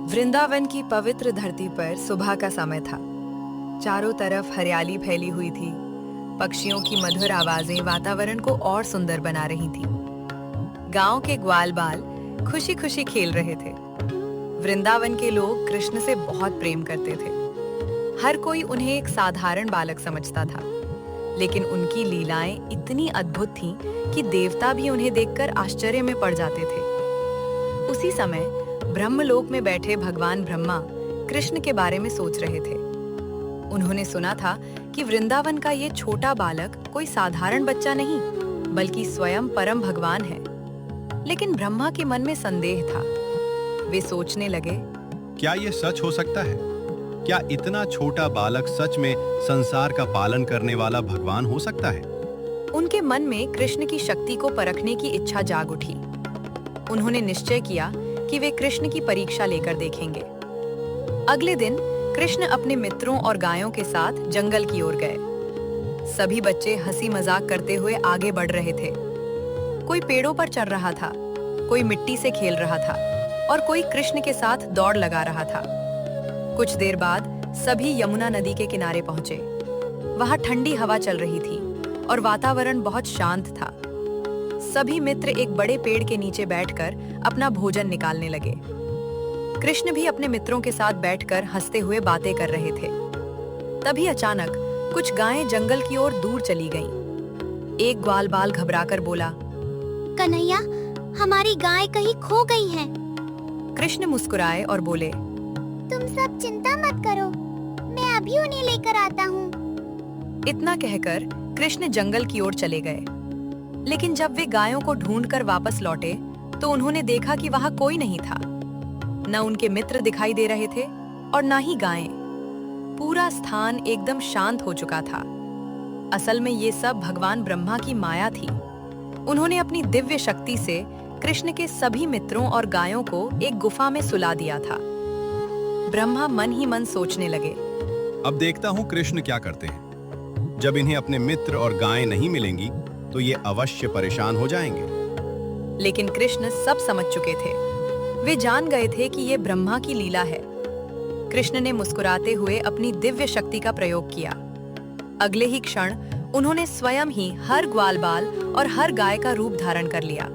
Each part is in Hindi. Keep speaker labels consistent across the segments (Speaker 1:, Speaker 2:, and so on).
Speaker 1: वृंदावन की पवित्र धरती पर सुबह का समय था। चारों तरफ हरियाली फैली हुई थी। पक्षियों की मधुर आवाजें वातावरण को और सुंदर बना रही थी। गांव के ग्वाल बाल खुशी खुशी खेल रहे थे। वृंदावन के लोग कृष्ण से बहुत प्रेम करते थे। हर कोई उन्हें एक साधारण बालक समझता था, लेकिन उनकी लीलाएं इतनी अद्भुत थीं कि देवता भी उन्हें देखकर आश्चर्य में पड़ जाते थे। उसी समय ब्रह्मलोक में बैठे भगवान ब्रह्मा कृष्ण के बारे में सोच रहे थे। उन्होंने सुना था कि वृंदावन का ये छोटा बालक कोई साधारण बच्चा नहीं, बल्कि स्वयं परम भगवान है। लेकिन ब्रह्मा के मन में संदेह था। वे सोचने लगे,
Speaker 2: क्या ये सच हो सकता है? क्या इतना छोटा बालक सच में संसार का पालन करने वाला भगवान हो सकता है?
Speaker 1: उनके मन में कृष्ण की शक्ति को परखने की इच्छा जाग उठी। उन्होंने निश्चय किया कि वे कृष्ण की परीक्षा लेकर देखेंगे। अगले दिन कृष्ण अपने मित्रों और गायों के साथ जंगल की ओर गए। सभी बच्चे हंसी मजाक करते हुए आगे बढ़ रहे थे। कोई पेड़ों पर चढ़ रहा था, कोई मिट्टी से खेल रहा था और कोई कृष्ण के साथ दौड़ लगा रहा था। कुछ देर बाद सभी यमुना नदी के किनारे पहुंचे। वहां ठंडी हवा चल रही थी और वातावरण बहुत शांत था। सभी मित्र एक बड़े पेड़ के नीचे बैठकर अपना भोजन निकालने लगे। कृष्ण भी अपने मित्रों के साथ बैठकर हंसते हुए बातें कर रहे थे। तभी अचानक कुछ गायें जंगल की ओर दूर चली गईं। एक ग्वाल बाल घबराकर बोला,
Speaker 3: कन्हैया, हमारी गाय कहीं खो गई है।
Speaker 1: कृष्ण मुस्कुराए और बोले,
Speaker 3: तुम सब चिंता मत करो, मैं अभी उन्हें लेकर आता हूँ।
Speaker 1: इतना कहकर कृष्ण जंगल की ओर चले गए। लेकिन जब वे गायों को ढूंढकर वापस लौटे तो उन्होंने देखा कि वहां कोई नहीं था। न उनके मित्र दिखाई दे रहे थे और न ही गायें। पूरा स्थान एकदम शांत हो चुका था। असल में ये सब भगवान ब्रह्मा की माया थी। उन्होंने अपनी दिव्य शक्ति से कृष्ण के सभी मित्रों और गायों को एक गुफा में सुला दिया था। ब्रह्मा मन ही मन सोचने लगे,
Speaker 2: अब देखता हूँ कृष्ण क्या करते हैं। जब इन्हें अपने मित्र और गायें नहीं मिलेंगी तो ये अवश्य परेशान हो जाएंगे।
Speaker 1: लेकिन कृष्ण सब समझ चुके थे। वे जान गए थे कि ये ब्रह्मा की लीला है। कृष्ण ने मुस्कुराते हुए अपनी दिव्य शक्ति का प्रयोग किया। अगले ही क्षण उन्होंने स्वयं ही हर ग्वाल बाल और हर गाय का रूप धारण कर लिया।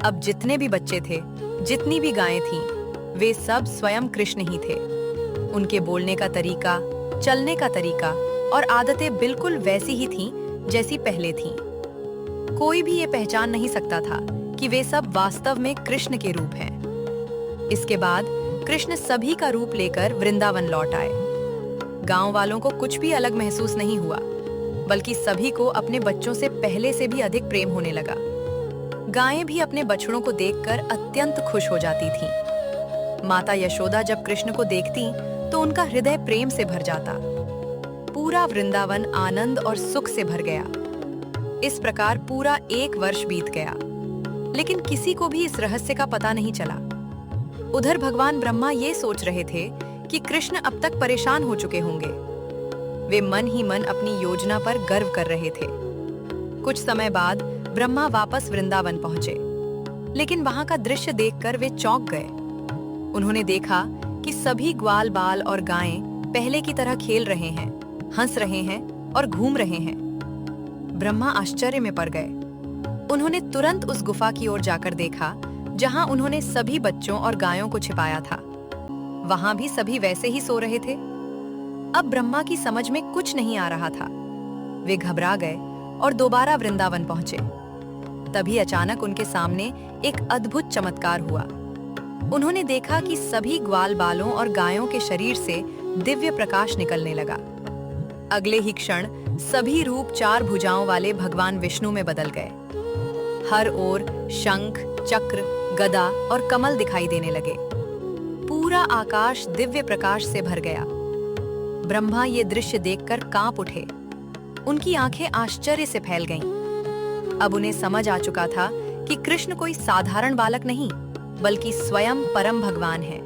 Speaker 1: अब जितने भी बच्चे थे, जितनी भी गायें थीं, वे सब स्वयं कृष्ण ही थे। उनके बोलने का तरीका, चलने का तरीका और आदतें बिल्कुल वैसी ही थीं जैसी पहले थीं। कोई भी ये पहचान नहीं सकता था कि वे सब वास्तव में कृष्ण के रूप हैं। इसके बाद कृष्ण सभी का रूप लेकर वृंदावन लौट आए। गांव वालों को कुछ भी अलग महसूस नहीं हुआ, बल्कि सभी को अपने बच्चों से पहले से भी अधिक प्रेम होने लगा। गायें भी अपने बछड़ों को देखकर अत्यंत खुश हो जाती थीं। माता यशोदा जब कृष्ण को देखती तो उनका हृदय प्रेम से भर जाता। पूरा वृंदावन आनंद और सुख से भर गया। इस प्रकार पूरा 1 वर्ष बीत गया, लेकिन किसी को भी इस रहस्य का पता नहीं चला। उधर भगवान ब्रह्मा ये सोच रहे थे कि कृष्ण अब तक परेशान हो चुके होंगे। वे मन ही मन अपनी योजना पर गर्व कर रहे थे। कुछ समय बाद ब्रह्मा वापस वृंदावन पहुंचे, लेकिन वहां का दृश्य देखकर वे चौंक गए। उन्होंने देखा कि सभी ग्वाल बाल और गायें पहले की तरह खेल रहे हैं, हंस रहे हैं और घूम रहे हैं। ब्रह्मा आश्चर्य में पड़ गए। उन्होंने तुरंत उस गुफा की ओर जाकर देखा जहां उन्होंने सभी बच्चों और गायों को छिपाया था। वहां भी सभी वैसे ही सो रहे थे। अब ब्रह्मा की समझ में कुछ नहीं आ रहा था। वे घबरा गए और दोबारा वृंदावन पहुंचे। तभी अचानक उनके सामने एक अद्भुत चमत्कार हुआ। उन्होंने देखा कि सभी ग्वाल बालों और गायों के शरीर से दिव्य प्रकाश निकलने लगा। अगले ही क्षण सभी रूप 4 भुजाओं वाले भगवान विष्णु में बदल गए। हर ओर शंख, चक्र, गदा और कमल दिखाई देने लगे। पूरा आकाश दिव्य प्रकाश से भर गया। ब्रह्मा ये दृश्य देखकर कांप उठे। उनकी आंखें आश्चर्य से फैल गईं। अब उन्हें समझ आ चुका था कि कृष्ण कोई साधारण बालक नहीं, बल्कि स्वयं परम भगवान है।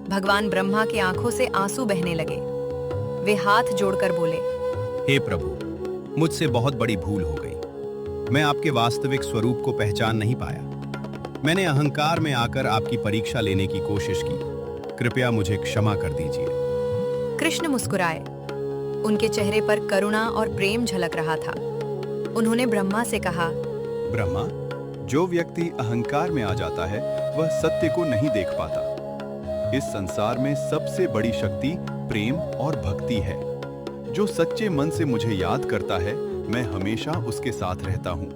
Speaker 1: भगवान ब्रह्मा की आंखों से आंसू बहने लगे। वे हाथ जोड़कर बोले,
Speaker 2: हे प्रभु, मुझसे बहुत बड़ी भूल हो गई। मैं आपके वास्तविक स्वरूप को पहचान नहीं पाया। मैंने अहंकार में आकर आपकी परीक्षा लेने की कोशिश की, कृपया मुझे क्षमा कर दीजिए।
Speaker 1: कृष्ण मुस्कुराए। उनके चेहरे पर करुणा और प्रेम झलक रहा था। उन्होंने ब्रह्मा से कहा,
Speaker 2: ब्रह्मा, जो व्यक्ति अहंकार में आ जाता है वह सत्य को नहीं देख पाता। इस संसार में सबसे बड़ी शक्ति प्रेम और भक्ति है। जो सच्चे मन से मुझे याद करता है, मैं हमेशा उसके साथ रहता हूँ।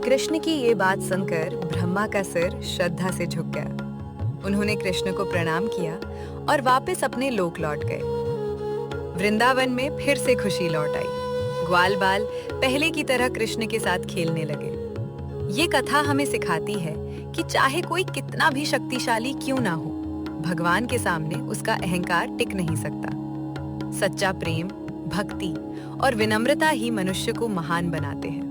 Speaker 1: कृष्ण की ये बात सुनकर ब्रह्मा का सिर श्रद्धा से झुक गया। उन्होंने कृष्ण को प्रणाम किया और वापस अपने लोक लौट गए। वृंदावन में फिर से खुशी लौट आई। ग्वाल बाल पहले की तरह कृष्ण के साथ खेलने लगे। ये कथा हमें सिखाती है कि चाहे कोई कितना भी शक्तिशाली क्यों ना हो, भगवान के सामने उसका अहंकार टिक नहीं सकता। सच्चा प्रेम, भक्ति और विनम्रता ही मनुष्य को महान बनाते हैं।